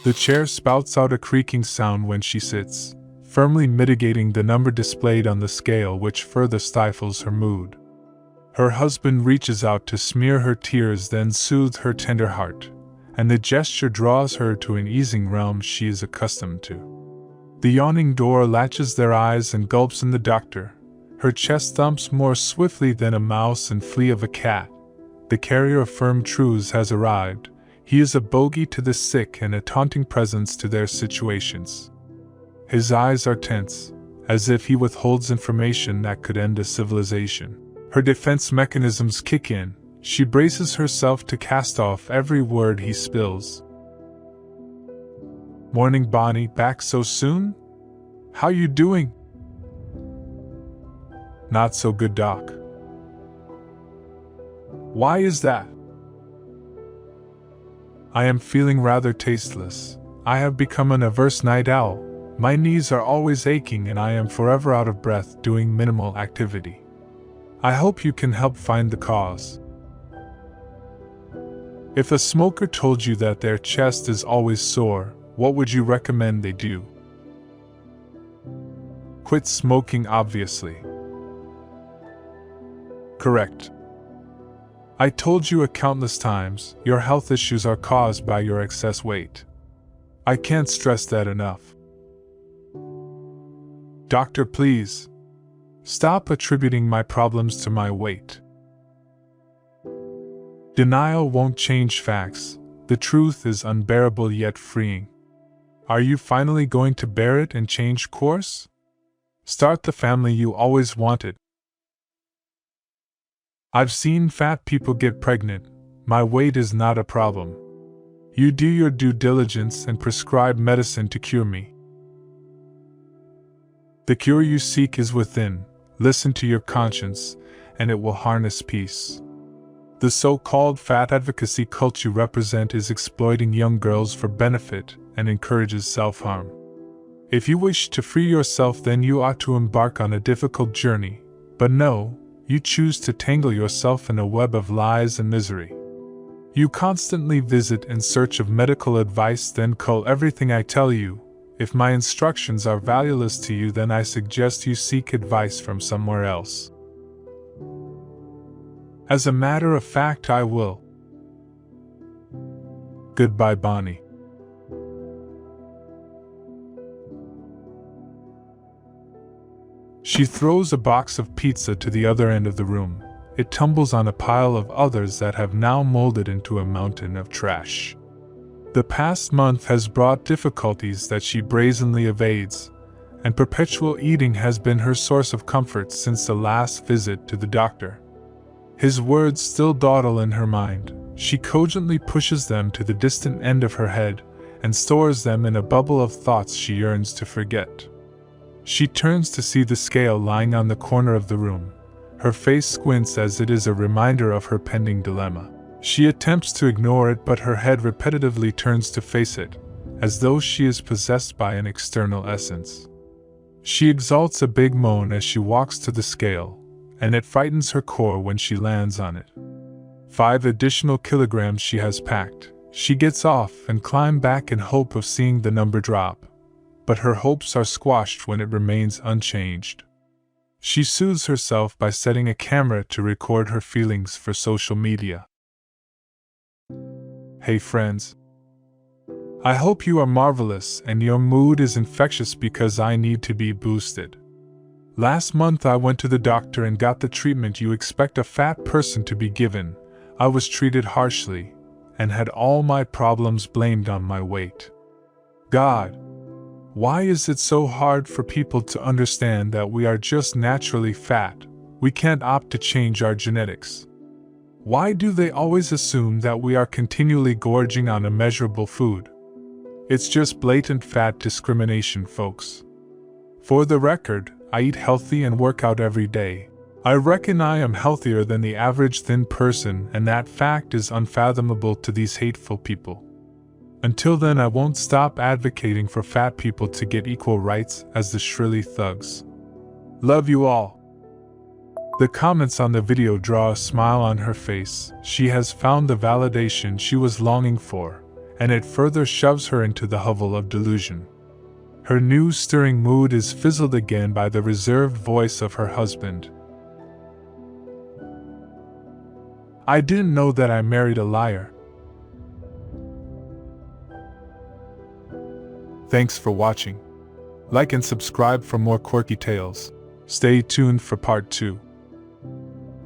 The chair spouts out a creaking sound when she sits, firmly mitigating the number displayed on the scale, which further stifles her mood. Her husband reaches out to smear her tears, then soothe her tender heart, and the gesture draws her to an easing realm she is accustomed to. The yawning door latches their eyes and gulps in the doctor. Her chest thumps more swiftly than a mouse and flea of a cat. The carrier of firm truths has arrived. He is a bogey to the sick and a taunting presence to their situations. His eyes are tense, as if he withholds information that could end a civilization. Her defense mechanisms kick in. She braces herself to cast off every word he spills. "Morning, Bonny, back so soon? How you doing?" "Not so good, Doc." "Why is that?" "I am feeling rather tasteless. I have become an averse night owl. My knees are always aching and I am forever out of breath doing minimal activity. I hope you can help find the cause." If a smoker told you that their chest is always sore, what would you recommend they do? Quit smoking, obviously. Correct. I told you countless times, your health issues are caused by your excess weight. I can't stress that enough. Doctor, please. Stop attributing my problems to my weight. Denial won't change facts. The truth is unbearable yet freeing. Are you finally going to bear it and change course? Start the family you always wanted. I've seen fat people get pregnant. My weight is not a problem. You do your due diligence and prescribe medicine to cure me. The cure you seek is within. Listen to your conscience, and it will harness peace. The so-called fat advocacy cult you represent is exploiting young girls for benefit and encourages self-harm. If you wish to free yourself, then you ought to embark on a difficult journey. But no, you choose to tangle yourself in a web of lies and misery. You constantly visit in search of medical advice, then cull everything I tell you. If my instructions are valueless to you, then I suggest you seek advice from somewhere else. As a matter of fact, I will. Goodbye, Bonny. She throws a box of pizza to the other end of the room. It tumbles on a pile of others that have now molded into a mountain of trash. The past month has brought difficulties that she brazenly evades, and perpetual eating has been her source of comfort since the last visit to the doctor. His words still dawdle in her mind. She cogently pushes them to the distant end of her head and stores them in a bubble of thoughts she yearns to forget. She turns to see the scale lying on the corner of the room. Her face squints as it is a reminder of her pending dilemma. She attempts to ignore it, but her head repetitively turns to face it, as though she is possessed by an external essence. She exalts a big moan as she walks to the scale, and it frightens her core when she lands on it. 5 additional kilograms she has packed. She gets off and climbs back in hope of seeing the number drop, but her hopes are squashed when it remains unchanged. She soothes herself by setting a camera to record her feelings for social media. Hey friends. I hope you are marvelous and your mood is infectious because I need to be boosted. Last month I went to the doctor and got the treatment you expect a fat person to be given. I was treated harshly and had all my problems blamed on my weight. God, why is it so hard for people to understand that we are just naturally fat? We can't opt to change our genetics. Why do they always assume that we are continually gorging on immeasurable food? It's just blatant fat discrimination, folks. For the record, I eat healthy and work out every day. I reckon I am healthier than the average thin person, and that fact is unfathomable to these hateful people. Until then, I won't stop advocating for fat people to get equal rights as the shrilly thugs. Love you all. The comments on the video draw a smile on her face. She has found the validation she was longing for, and it further shoves her into the hovel of delusion. Her new stirring mood is fizzled again by the reserved voice of her husband. I didn't know that I married a liar. Thanks for watching. Like and subscribe for more quirky tales. Stay tuned for part 2.